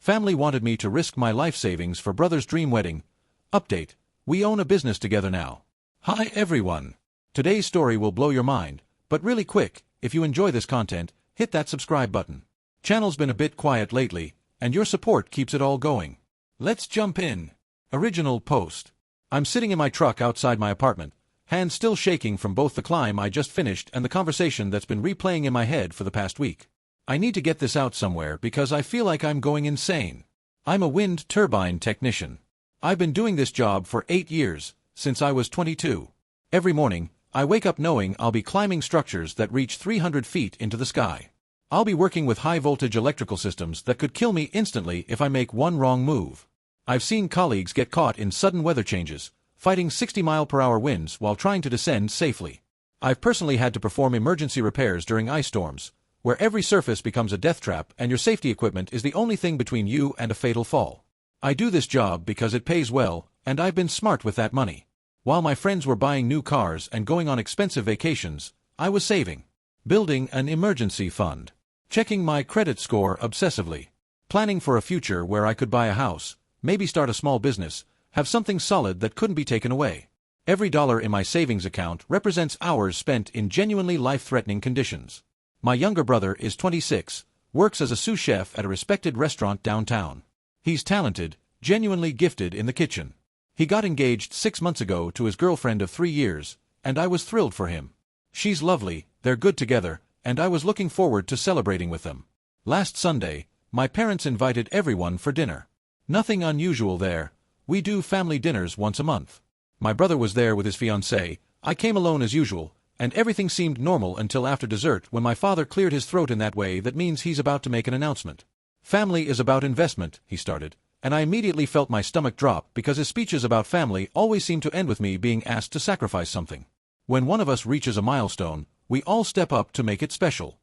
Family wanted me to risk my life savings for brother's dream wedding. Update: we own a business together now. Hi everyone. Today's story will blow your mind, but really quick, if you enjoy this content, hit that subscribe button. Channel's been a bit quiet lately, and your support keeps it all going. Let's jump in. Original post. I'm sitting in my truck outside my apartment, hands still shaking from both the climb I just finished and the conversation that's been replaying in my head for the past week. I need to get this out somewhere because I feel like I'm going insane. I'm a wind turbine technician. I've been doing this job for 8 years, since I was 22. Every morning, I wake up knowing I'll be climbing structures that reach 300 feet into the sky. I'll be working with high-voltage electrical systems that could kill me instantly if I make one wrong move. I've seen colleagues get caught in sudden weather changes, fighting 60-mile-per-hour winds while trying to descend safely. I've personally had to perform emergency repairs during ice storms, where every surface becomes a death trap and your safety equipment is the only thing between you and a fatal fall. I do this job because it pays well, and I've been smart with that money. While my friends were buying new cars and going on expensive vacations, I was saving. Building an emergency fund. Checking my credit score obsessively. Planning for a future where I could buy a house, maybe start a small business, have something solid that couldn't be taken away. Every dollar in my savings account represents hours spent in genuinely life-threatening conditions. My younger brother is 26, works as a sous chef at a respected restaurant downtown. He's talented, genuinely gifted in the kitchen. He got engaged 6 months ago to his girlfriend of 3 years, and I was thrilled for him. She's lovely, they're good together, and I was looking forward to celebrating with them. Last Sunday, my parents invited everyone for dinner. Nothing unusual there. We do family dinners once a month. My brother was there with his fiancée, I came alone as usual, and everything seemed normal until after dessert when my father cleared his throat in that way that means he's about to make an announcement. Family is about investment, he started, and I immediately felt my stomach drop because his speeches about family always seem to end with me being asked to sacrifice something. When one of us reaches a milestone, we all step up to make it special.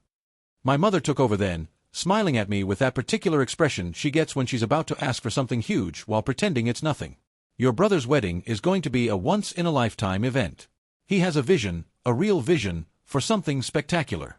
My mother took over then, smiling at me with that particular expression she gets when she's about to ask for something huge while pretending it's nothing. Your brother's wedding is going to be a once-in-a-lifetime event. He has a vision, a real vision, for something spectacular.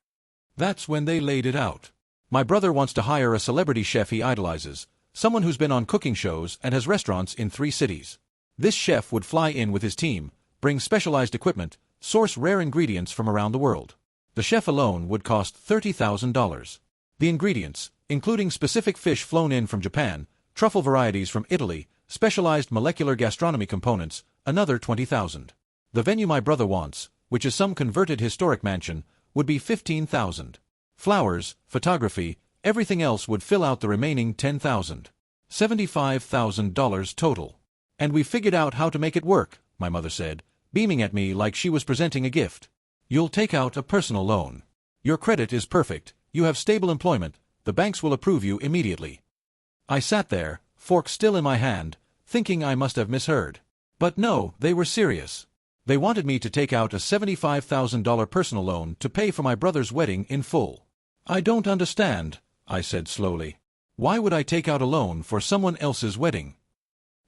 That's when they laid it out. My brother wants to hire a celebrity chef he idolizes, someone who's been on cooking shows and has restaurants in 3 cities. This chef would fly in with his team, bring specialized equipment, source rare ingredients from around the world. The chef alone would cost $30,000. The ingredients, including specific fish flown in from Japan, truffle varieties from Italy, specialized molecular gastronomy components, another $20,000. The venue my brother wants, which is some converted historic mansion, would be $15,000. Flowers, photography, everything else would fill out the remaining $10,000. $75,000 total. And we figured out how to make it work, my mother said, beaming at me like she was presenting a gift. You'll take out a personal loan. Your credit is perfect, you have stable employment, the banks will approve you immediately. I sat there, fork still in my hand, thinking I must have misheard. But no, they were serious. They wanted me to take out a $75,000 personal loan to pay for my brother's wedding in full. I don't understand, I said slowly. Why would I take out a loan for someone else's wedding?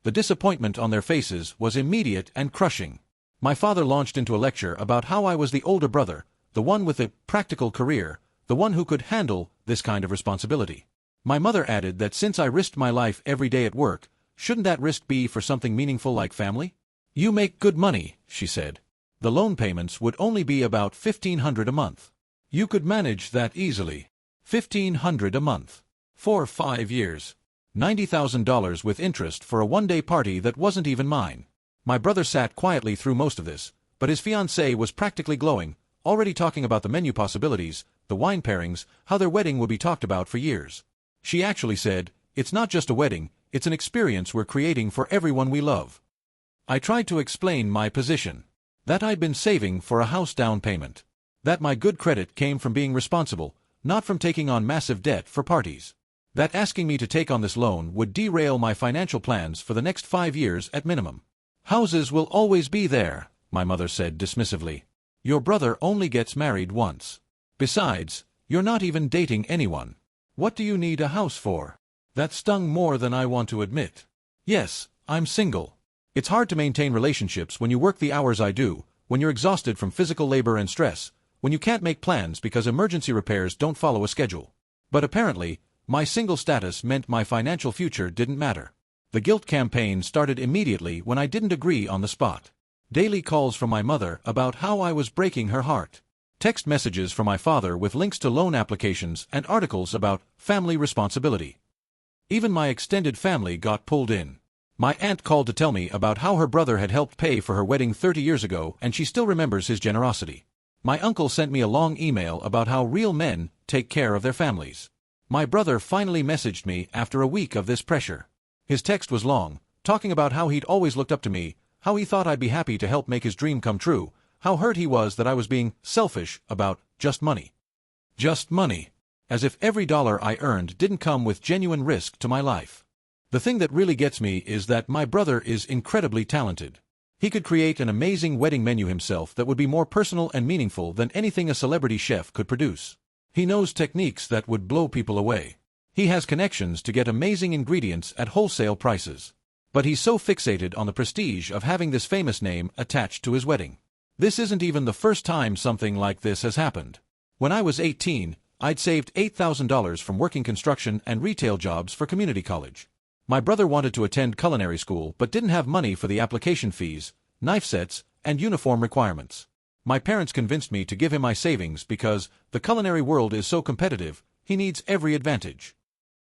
The disappointment on their faces was immediate and crushing. My father launched into a lecture about how I was the older brother, the one with a practical career, the one who could handle this kind of responsibility. My mother added that since I risked my life every day at work, shouldn't that risk be for something meaningful like family? You make good money, she said. The loan payments would only be about $1,500 a month. You could manage that easily. $1,500 a month. For 5 years. $90,000 with interest for a one-day party that wasn't even mine. My brother sat quietly through most of this, but his fiancée was practically glowing, already talking about the menu possibilities, the wine pairings, how their wedding would be talked about for years. She actually said, "It's not just a wedding, it's an experience we're creating for everyone we love." I tried to explain my position. That I'd been saving for a house down payment. That my good credit came from being responsible, not from taking on massive debt for parties. That asking me to take on this loan would derail my financial plans for the next 5 years at minimum. Houses will always be there, my mother said dismissively. Your brother only gets married once. Besides, you're not even dating anyone. What do you need a house for? That stung more than I want to admit. Yes, I'm single. It's hard to maintain relationships when you work the hours I do, when you're exhausted from physical labor and stress, when you can't make plans because emergency repairs don't follow a schedule. But apparently, My single status meant my financial future didn't matter. The guilt campaign started immediately when I didn't agree on the spot. Daily calls from my mother about how I was breaking her heart. Text messages from my father with links to loan applications and articles about family responsibility. Even my extended family got pulled in. My aunt called to tell me about how her brother had helped pay for her wedding 30 years ago and she still remembers his generosity. My uncle sent me a long email about how real men take care of their families. My brother finally messaged me after a week of this pressure. His text was long, talking about how he'd always looked up to me, how he thought I'd be happy to help make his dream come true, how hurt he was that I was being selfish about just money. Just money. As if every dollar I earned didn't come with genuine risk to my life. The thing that really gets me is that my brother is incredibly talented. He could create an amazing wedding menu himself that would be more personal and meaningful than anything a celebrity chef could produce. He knows techniques that would blow people away. He has connections to get amazing ingredients at wholesale prices. But he's so fixated on the prestige of having this famous name attached to his wedding. This isn't even the first time something like this has happened. When I was 18, I'd saved $8,000 from working construction and retail jobs for community college. My brother wanted to attend culinary school but didn't have money for the application fees, knife sets, and uniform requirements. My parents convinced me to give him my savings because the culinary world is so competitive, he needs every advantage.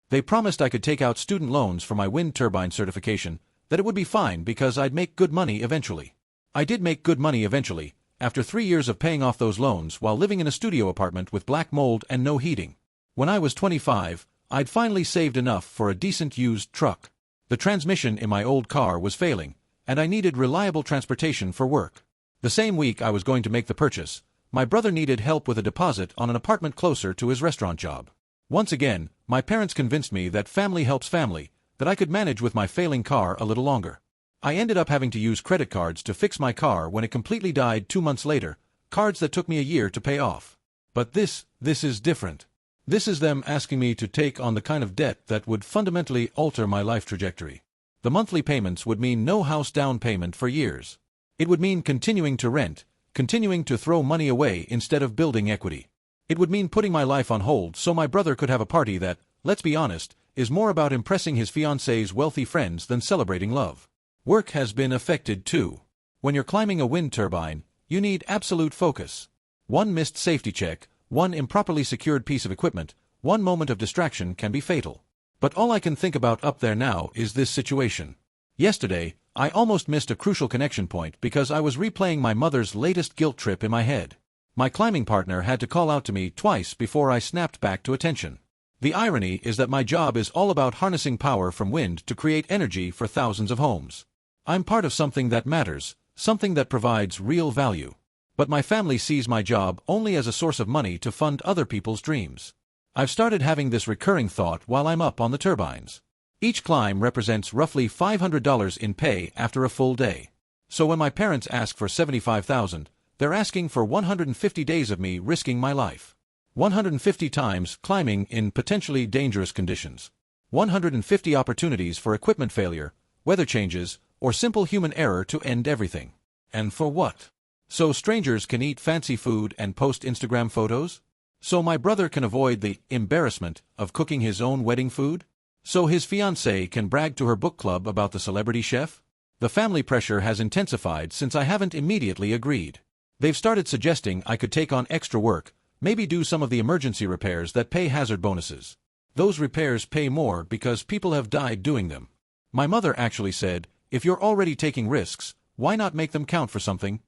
They promised I could take out student loans for my wind turbine certification, that it would be fine because I'd make good money eventually. I did make good money eventually, after 3 years of paying off those loans while living in a studio apartment with black mold and no heating. When I was 25, I'd finally saved enough for a decent used truck. The transmission in my old car was failing, and I needed reliable transportation for work. The same week I was going to make the purchase, my brother needed help with a deposit on an apartment closer to his restaurant job. Once again, my parents convinced me that family helps family, that I could manage with my failing car a little longer. I ended up having to use credit cards to fix my car when it completely died 2 months later, cards that took me a year to pay off. But this is different. This is them asking me to take on the kind of debt that would fundamentally alter my life trajectory. The monthly payments would mean no house down payment for years. It would mean continuing to rent, continuing to throw money away instead of building equity. It would mean putting my life on hold so my brother could have a party that, let's be honest, is more about impressing his fiancée's wealthy friends than celebrating love. Work has been affected too. When you're climbing a wind turbine, you need absolute focus. One missed safety check, one improperly secured piece of equipment, one moment of distraction can be fatal. But all I can think about up there now is this situation. Yesterday, I almost missed a crucial connection point because I was replaying my mother's latest guilt trip in my head. My climbing partner had to call out to me twice before I snapped back to attention. The irony is that my job is all about harnessing power from wind to create energy for thousands of homes. I'm part of something that matters, something that provides real value. But my family sees my job only as a source of money to fund other people's dreams. I've started having this recurring thought while I'm up on the turbines. Each climb represents roughly $500 in pay after a full day. So when my parents ask for $75,000, they're asking for 150 days of me risking my life. 150 times climbing in potentially dangerous conditions. 150 opportunities for equipment failure, weather changes, or simple human error to end everything. And for what? So strangers can eat fancy food and post Instagram photos? So my brother can avoid the embarrassment of cooking his own wedding food? So his fiancée can brag to her book club about the celebrity chef? The family pressure has intensified since I haven't immediately agreed. They've started suggesting I could take on extra work, maybe do some of the emergency repairs that pay hazard bonuses. Those repairs pay more because people have died doing them. My mother actually said, if you're already taking risks, why not make them count for something?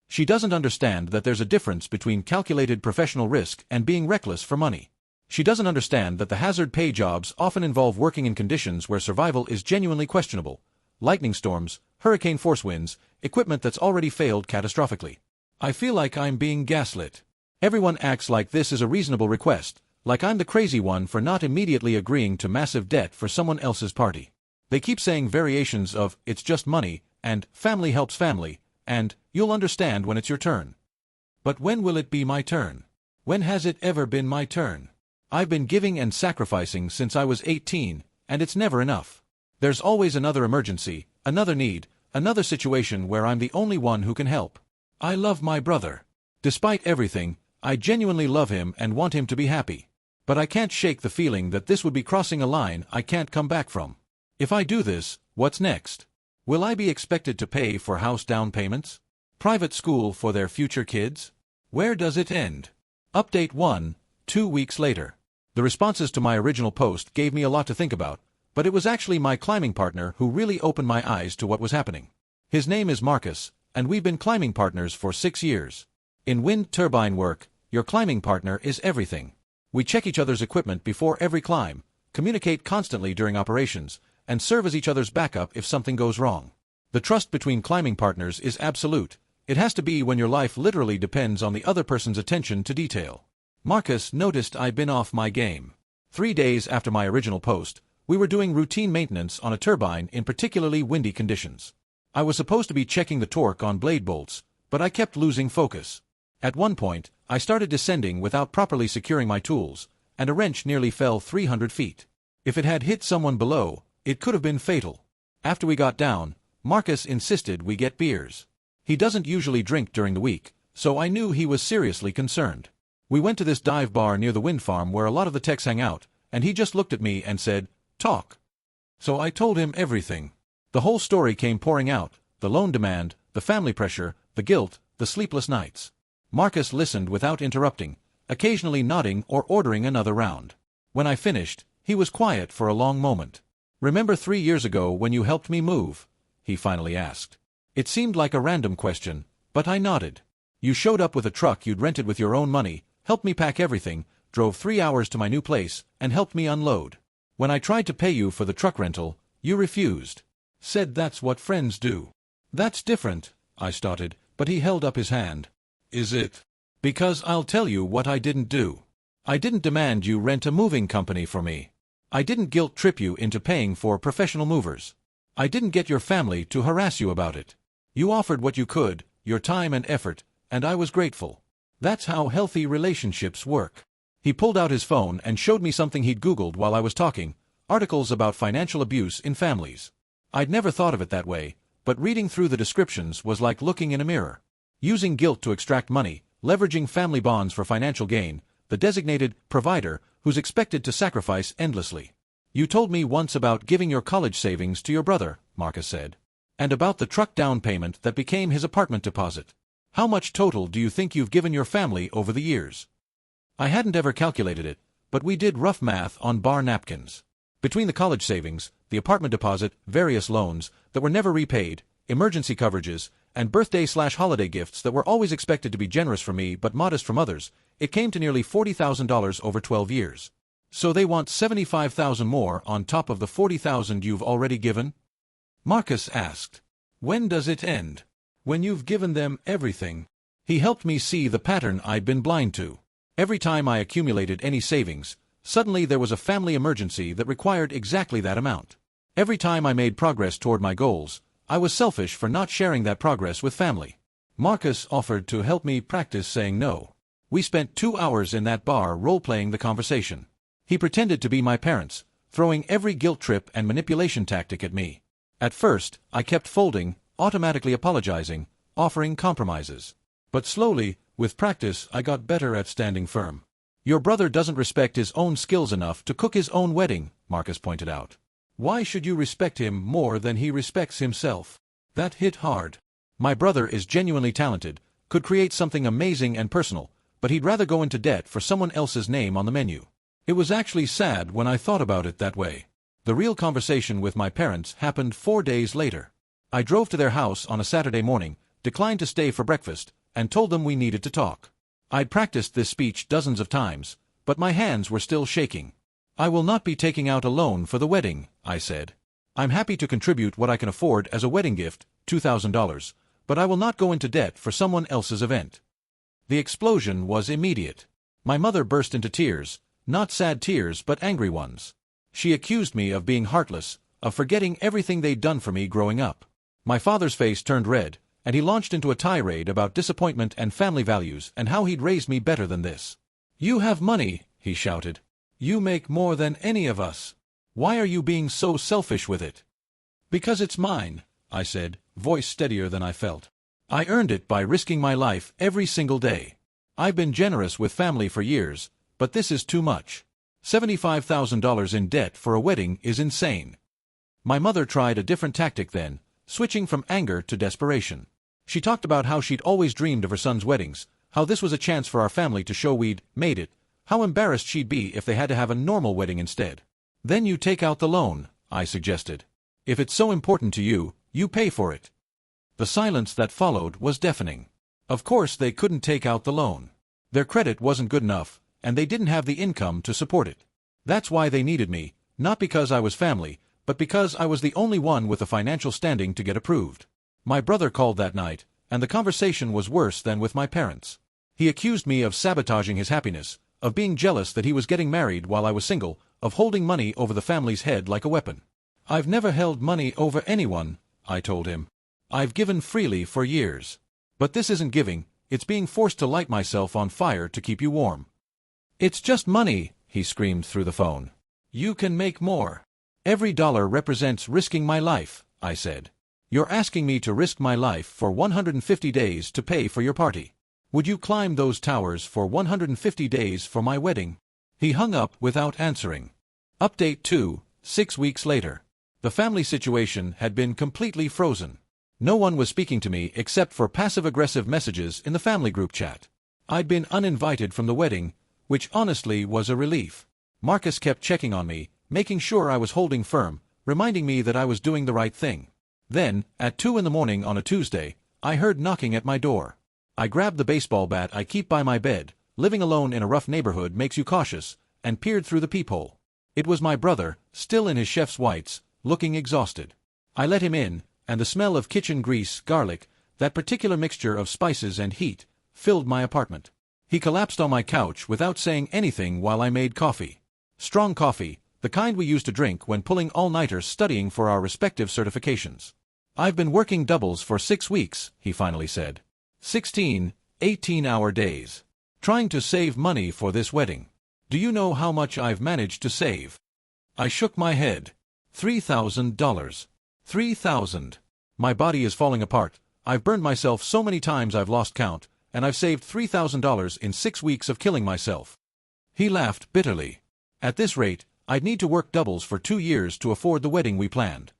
She doesn't understand that there's a difference between calculated professional risk and being reckless for money. She doesn't understand that the hazard pay jobs often involve working in conditions where survival is genuinely questionable. Lightning storms, hurricane force winds, equipment that's already failed catastrophically. I feel like I'm being gaslit. Everyone acts like this is a reasonable request, like I'm the crazy one for not immediately agreeing to massive debt for someone else's party. They keep saying variations of, it's just money, and family helps family, and you'll understand when it's your turn. But when will it be my turn? When has it ever been my turn? I've been giving and sacrificing since I was 18, and it's never enough. There's always another emergency, another need, another situation where I'm the only one who can help. I love my brother. Despite everything, I genuinely love him and want him to be happy. But I can't shake the feeling that this would be crossing a line I can't come back from. If I do this, what's next? Will I be expected to pay for house down payments? Private school for their future kids? Where does it end? Update 1, 2 weeks later. The responses to my original post gave me a lot to think about, but it was actually my climbing partner who really opened my eyes to what was happening. His name is Marcus, and we've been climbing partners for 6 years. In wind turbine work, your climbing partner is everything. We check each other's equipment before every climb, communicate constantly during operations, and serve as each other's backup if something goes wrong. The trust between climbing partners is absolute. It has to be when your life literally depends on the other person's attention to detail. Marcus noticed I'd been off my game. 3 days after my original post, we were doing routine maintenance on a turbine in particularly windy conditions. I was supposed to be checking the torque on blade bolts, but I kept losing focus. At one point, I started descending without properly securing my tools, and a wrench nearly fell 300 feet. If it had hit someone below, it could have been fatal. After we got down, Marcus insisted we get beers. He doesn't usually drink during the week, so I knew he was seriously concerned. We went to this dive bar near the wind farm where a lot of the techs hang out, and he just looked at me and said, "Talk." So I told him everything. The whole story came pouring out, the loan demand, the family pressure, the guilt, the sleepless nights. Marcus listened without interrupting, occasionally nodding or ordering another round. When I finished, he was quiet for a long moment. "Remember 3 years ago when you helped me move?" he finally asked. It seemed like a random question, but I nodded. "You showed up with a truck you'd rented with your own money, helped me pack everything, drove 3 hours to my new place, and helped me unload. When I tried to pay you for the truck rental, you refused. Said that's what friends do." "That's different," I started, but he held up his hand. "Is it? Because I'll tell you what I didn't do. I didn't demand you rent a moving company for me. I didn't guilt-trip you into paying for professional movers. I didn't get your family to harass you about it. You offered what you could, your time and effort, and I was grateful. That's how healthy relationships work." He pulled out his phone and showed me something he'd Googled while I was talking, articles about financial abuse in families. I'd never thought of it that way, but reading through the descriptions was like looking in a mirror. Using guilt to extract money, leveraging family bonds for financial gain, the designated provider who's expected to sacrifice endlessly. "You told me once about giving your college savings to your brother," Marcus said. "And about the truck down payment that became his apartment deposit. How much total do you think you've given your family over the years?" I hadn't ever calculated it, but we did rough math on bar napkins. Between the college savings, the apartment deposit, various loans that were never repaid, emergency coverages, and birthday/holiday gifts that were always expected to be generous from me but modest from others, it came to nearly $40,000 over 12 years. "So they want $75,000 more on top of the $40,000 you've already given?" Marcus asked. "When does it end?" "When you've given them everything." He helped me see the pattern I'd been blind to. Every time I accumulated any savings, suddenly there was a family emergency that required exactly that amount. Every time I made progress toward my goals, I was selfish for not sharing that progress with family. Marcus offered to help me practice saying no. We spent 2 hours in that bar role-playing the conversation. He pretended to be my parents, throwing every guilt trip and manipulation tactic at me. At first, I kept folding, automatically apologizing, offering compromises. But slowly, with practice, I got better at standing firm. "Your brother doesn't respect his own skills enough to cook his own wedding," Marcus pointed out. "Why should you respect him more than he respects himself?" That hit hard. My brother is genuinely talented, could create something amazing and personal, but he'd rather go into debt for someone else's name on the menu. It was actually sad when I thought about it that way. The real conversation with my parents happened 4 days later. I drove to their house on a Saturday morning, declined to stay for breakfast, and told them we needed to talk. I'd practiced this speech dozens of times, but my hands were still shaking. "I will not be taking out a loan for the wedding," I said. "I'm happy to contribute what I can afford as a wedding gift, $2,000, but I will not go into debt for someone else's event." The explosion was immediate. My mother burst into tears, not sad tears but angry ones. She accused me of being heartless, of forgetting everything they'd done for me growing up. My father's face turned red, and he launched into a tirade about disappointment and family values and how he'd raised me better than this. "You have money," he shouted. "You make more than any of us. Why are you being so selfish with it?" "Because it's mine," I said, voice steadier than I felt. "I earned it by risking my life every single day. I've been generous with family for years, but this is too much. $75,000 in debt for a wedding is insane. My mother tried a different tactic then, switching from anger to desperation. She talked about how she'd always dreamed of her son's weddings, how this was a chance for our family to show we'd made it, how embarrassed she'd be if they had to have a normal wedding instead. Then you take out the loan, I suggested. If it's so important to you, you pay for it. The silence that followed was deafening. Of course they couldn't take out the loan. Their credit wasn't good enough, and they didn't have the income to support it. That's why they needed me, not because I was family, but because I was the only one with the financial standing to get approved. My brother called that night, and the conversation was worse than with my parents. He accused me of sabotaging his happiness, of being jealous that he was getting married while I was single, of holding money over the family's head like a weapon. I've never held money over anyone, I told him. I've given freely for years. But this isn't giving, it's being forced to light myself on fire to keep you warm. It's just money, he screamed through the phone. You can make more. Every dollar represents risking my life, I said. You're asking me to risk my life for 150 days to pay for your party. Would you climb those towers for 150 days for my wedding? He hung up without answering. Update 2, 6 weeks later. The family situation had been completely frozen. No one was speaking to me except for passive-aggressive messages in the family group chat. I'd been uninvited from the wedding, which honestly was a relief. Marcus kept checking on me, making sure I was holding firm, reminding me that I was doing the right thing. Then, at 2 in the morning on a Tuesday, I heard knocking at my door. I grabbed the baseball bat I keep by my bed. Living alone in a rough neighborhood makes you cautious, and peered through the peephole. It was my brother, still in his chef's whites, looking exhausted. I let him in, and the smell of kitchen grease, garlic, that particular mixture of spices and heat, filled my apartment. He collapsed on my couch without saying anything while I made coffee. Strong coffee, the kind we used to drink when pulling all-nighters studying for our respective certifications. I've been working doubles for 6 weeks, he finally said. 16, 18-hour days. Trying to save money for this wedding. Do you know how much I've managed to save? I shook my head. $3,000. $3,000. My body is falling apart. I've burned myself so many times I've lost count, and I've saved $3,000 in 6 weeks of killing myself. He laughed bitterly. At this rate, I'd need to work doubles for 2 years to afford the wedding we planned.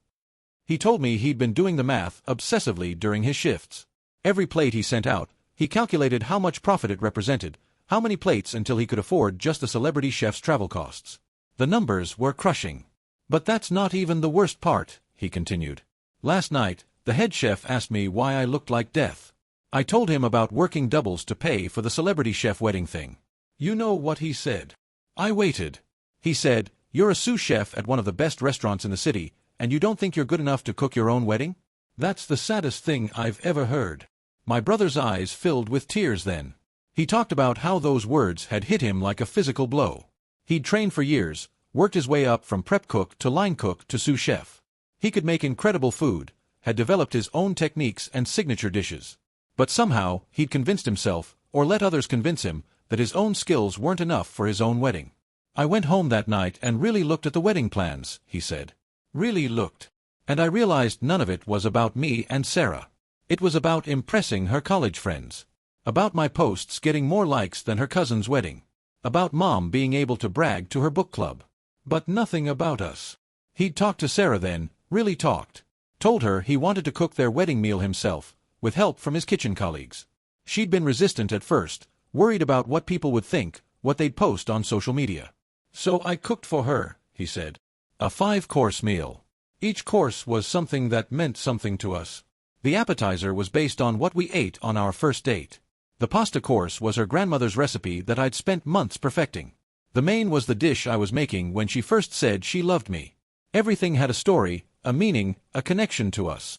He told me he'd been doing the math obsessively during his shifts. Every plate he sent out, he calculated how much profit it represented, how many plates until he could afford just the celebrity chef's travel costs. The numbers were crushing. But that's not even the worst part, he continued. Last night, the head chef asked me why I looked like death. I told him about working doubles to pay for the celebrity chef wedding thing. You know what he said? I waited. He said, "You're a sous chef at one of the best restaurants in the city, and you don't think you're good enough to cook your own wedding?" That's the saddest thing I've ever heard. My brother's eyes filled with tears then. He talked about how those words had hit him like a physical blow. He'd trained for years, worked his way up from prep cook to line cook to sous chef. He could make incredible food, had developed his own techniques and signature dishes. But somehow, he'd convinced himself, or let others convince him, that his own skills weren't enough for his own wedding. I went home that night and really looked at the wedding plans, he said. Really looked. And I realized none of it was about me and Sarah. It was about impressing her college friends. About my posts getting more likes than her cousin's wedding. About Mom being able to brag to her book club. But nothing about us. He'd talked to Sarah then, really talked. Told her he wanted to cook their wedding meal himself, with help from his kitchen colleagues. She'd been resistant at first, worried about what people would think, what they'd post on social media. So I cooked for her, he said. A 5-course meal. Each course was something that meant something to us. The appetizer was based on what we ate on our first date. The pasta course was her grandmother's recipe that I'd spent months perfecting. The main was the dish I was making when she first said she loved me. Everything had a story, a meaning, a connection to us.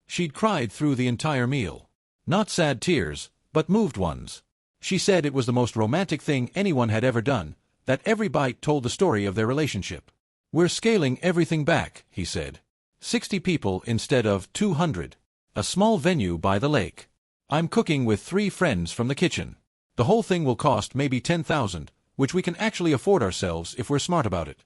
She'd cried through the entire meal. Not sad tears, but moved ones. She said it was the most romantic thing anyone had ever done, that every bite told the story of their relationship. We're scaling everything back, he said. 60 people instead of 200. A small venue by the lake. I'm cooking with 3 friends from the kitchen. The whole thing will cost maybe $10,000, which we can actually afford ourselves if we're smart about it.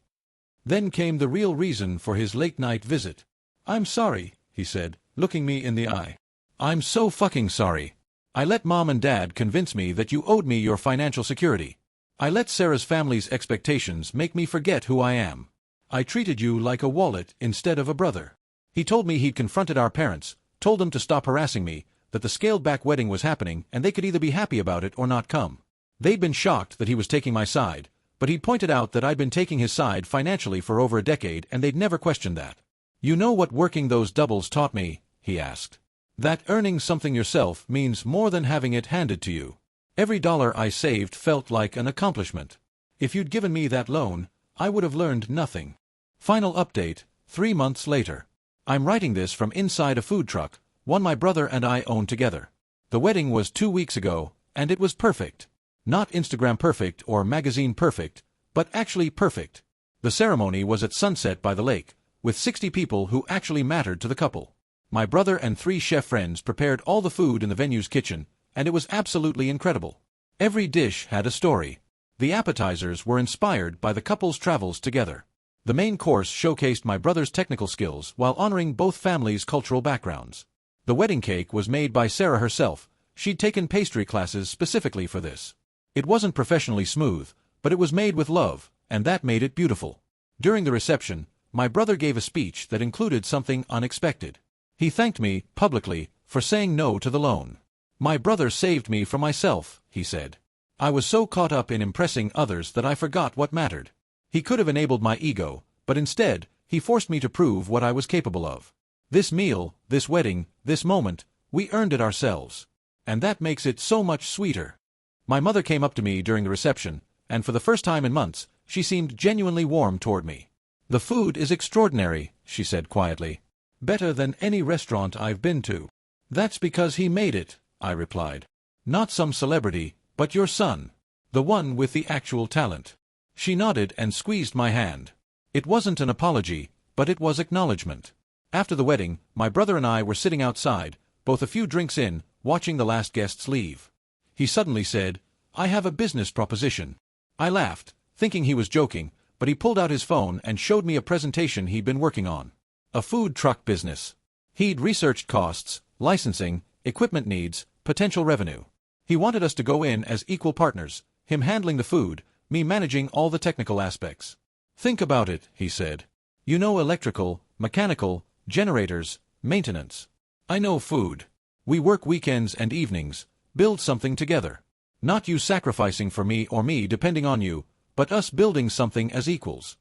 Then came the real reason for his late-night visit. I'm sorry, he said, looking me in the eye. I'm so fucking sorry. I let Mom and Dad convince me that you owed me your financial security. I let Sarah's family's expectations make me forget who I am. I treated you like a wallet instead of a brother. He told me he'd confronted our parents, told them to stop harassing me, that the scaled-back wedding was happening and they could either be happy about it or not come. They'd been shocked that he was taking my side, but he'd pointed out that I'd been taking his side financially for over a decade and they'd never questioned that. You know what working those doubles taught me? He asked. That earning something yourself means more than having it handed to you. Every dollar I saved felt like an accomplishment. If you'd given me that loan, I would have learned nothing. Final update, 3 months later. I'm writing this from inside a food truck, one my brother and I own together. The wedding was 2 weeks ago, and it was perfect. Not Instagram perfect or magazine perfect, but actually perfect. The ceremony was at sunset by the lake, with 60 people who actually mattered to the couple. My brother and 3 chef friends prepared all the food in the venue's kitchen, and it was absolutely incredible. Every dish had a story. The appetizers were inspired by the couple's travels together. The main course showcased my brother's technical skills while honoring both families' cultural backgrounds. The wedding cake was made by Sarah herself. She'd taken pastry classes specifically for this. It wasn't professionally smooth, but it was made with love, and that made it beautiful. During the reception, my brother gave a speech that included something unexpected. He thanked me, publicly, for saying no to the loan. My brother saved me from myself, he said. I was so caught up in impressing others that I forgot what mattered. He could have enabled my ego, but instead, he forced me to prove what I was capable of. This meal, this wedding, this moment, we earned it ourselves. And that makes it so much sweeter. My mother came up to me during the reception, and for the first time in months, she seemed genuinely warm toward me. The food is extraordinary, she said quietly. Better than any restaurant I've been to. That's because he made it, I replied. Not some celebrity, but your son. The one with the actual talent. She nodded and squeezed my hand. It wasn't an apology, but it was acknowledgement. After the wedding, my brother and I were sitting outside, both a few drinks in, watching the last guests leave. He suddenly said, I have a business proposition. I laughed, thinking he was joking, but he pulled out his phone and showed me a presentation he'd been working on. A food truck business. He'd researched costs, licensing, equipment needs, potential revenue. He wanted us to go in as equal partners, him handling the food, me managing all the technical aspects. Think about it, he said. You know electrical, mechanical, generators, maintenance. I know food. We work weekends and evenings, build something together. Not you sacrificing for me or me depending on you, but us building something as equals.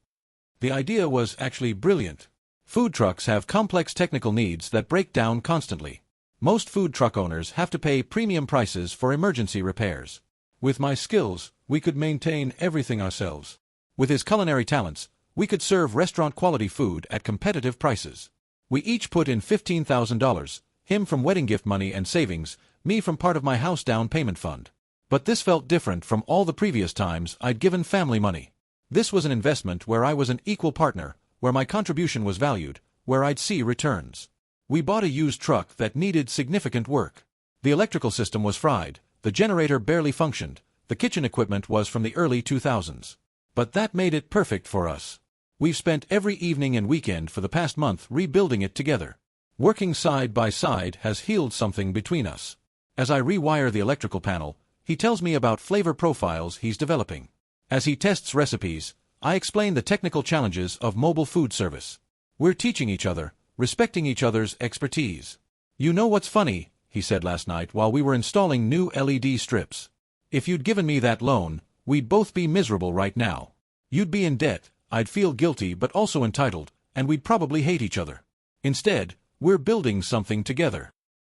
The idea was actually brilliant. Food trucks have complex technical needs that break down constantly. Most food truck owners have to pay premium prices for emergency repairs. With my skills, we could maintain everything ourselves. With his culinary talents, we could serve restaurant-quality food at competitive prices. We each put in $15,000, him from wedding gift money and savings, me from part of my house down payment fund. But this felt different from all the previous times I'd given family money. This was an investment where I was an equal partner, where my contribution was valued, where I'd see returns. We bought a used truck that needed significant work. The electrical system was fried, the generator barely functioned, the kitchen equipment was from the early 2000s. But that made it perfect for us. We've spent every evening and weekend for the past month rebuilding it together. Working side by side has healed something between us. As I rewire the electrical panel, he tells me about flavor profiles he's developing. As he tests recipes, I explain the technical challenges of mobile food service. We're teaching each other, respecting each other's expertise. You know what's funny, he said last night while we were installing new LED strips. If you'd given me that loan, we'd both be miserable right now. You'd be in debt, I'd feel guilty but also entitled, and we'd probably hate each other. Instead, we're building something together.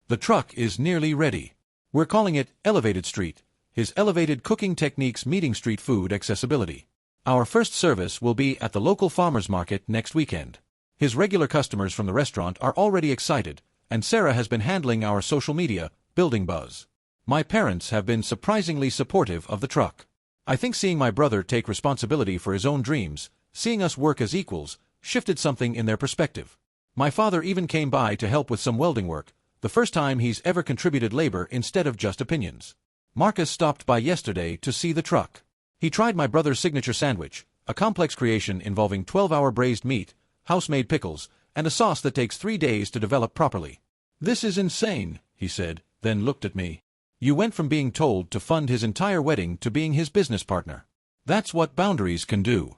The truck is nearly ready. We're calling it Elevated Street, his elevated cooking techniques meeting street food accessibility. Our first service will be at the local farmers market next weekend. His regular customers from the restaurant are already excited, and Sarah has been handling our social media, building buzz. My parents have been surprisingly supportive of the truck. I think seeing my brother take responsibility for his own dreams, seeing us work as equals, shifted something in their perspective. My father even came by to help with some welding work, the first time he's ever contributed labor instead of just opinions. Marcus stopped by yesterday to see the truck. He tried my brother's signature sandwich, a complex creation involving 12-hour braised meat, house-made pickles, and a sauce that takes 3 days to develop properly. This is insane, he said, then looked at me. You went from being told to fund his entire wedding to being his business partner. That's what boundaries can do.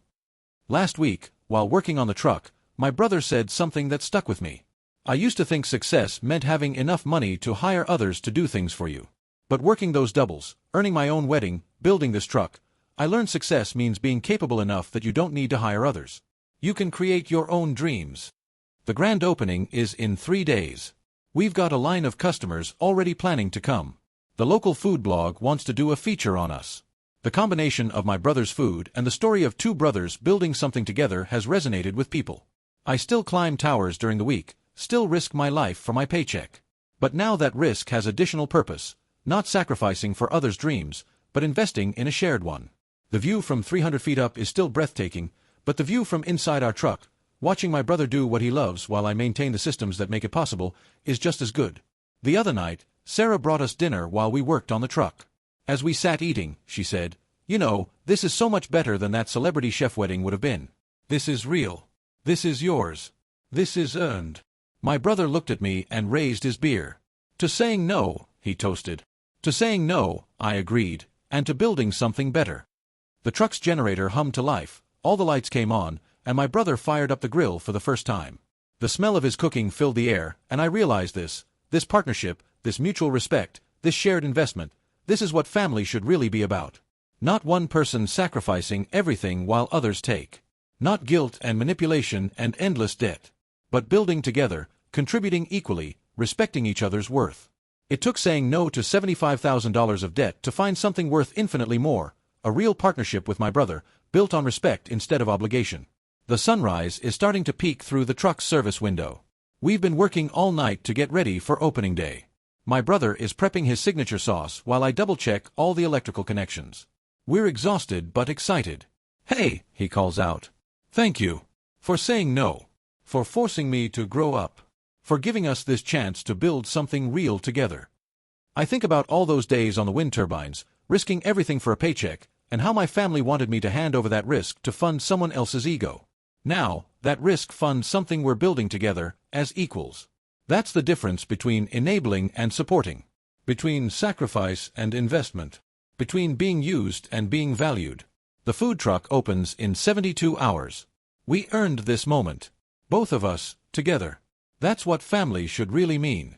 Last week, while working on the truck, my brother said something that stuck with me. I used to think success meant having enough money to hire others to do things for you. But working those doubles, earning my own wedding, building this truck, I learned success means being capable enough that you don't need to hire others. You can create your own dreams. The grand opening is in 3 days. We've got a line of customers already planning to come. The local food blog wants to do a feature on us. The combination of my brother's food and the story of two brothers building something together has resonated with people. I still climb towers during the week, still risk my life for my paycheck. But now that risk has additional purpose, not sacrificing for others' dreams, but investing in a shared one. The view from 300 feet up is still breathtaking, but the view from inside our truck, watching my brother do what he loves while I maintain the systems that make it possible, is just as good. The other night, Sarah brought us dinner while we worked on the truck. As we sat eating, she said, "You know, this is so much better than that celebrity chef wedding would have been. This is real. This is yours. This is earned." My brother looked at me and raised his beer. "To saying no," he toasted. "To saying no," I agreed, "and to building something better." The truck's generator hummed to life, all the lights came on, and my brother fired up the grill for the first time. The smell of his cooking filled the air, and I realized this partnership, this mutual respect, this shared investment, this is what family should really be about. Not one person sacrificing everything while others take. Not guilt and manipulation and endless debt. But building together, contributing equally, respecting each other's worth. It took saying no to $75,000 of debt to find something worth infinitely more, a real partnership with my brother, built on respect instead of obligation. The sunrise is starting to peek through the truck's service window. We've been working all night to get ready for opening day. My brother is prepping his signature sauce while I double-check all the electrical connections. We're exhausted but excited. "Hey," he calls out. "Thank you. For saying no. For forcing me to grow up. For giving us this chance to build something real together." I think about all those days on the wind turbines, risking everything for a paycheck, and how my family wanted me to hand over that risk to fund someone else's ego. Now, that risk funds something we're building together, as equals. That's the difference between enabling and supporting. Between sacrifice and investment. Between being used and being valued. The food truck opens in 72 hours. We earned this moment. Both of us, together. That's what family should really mean.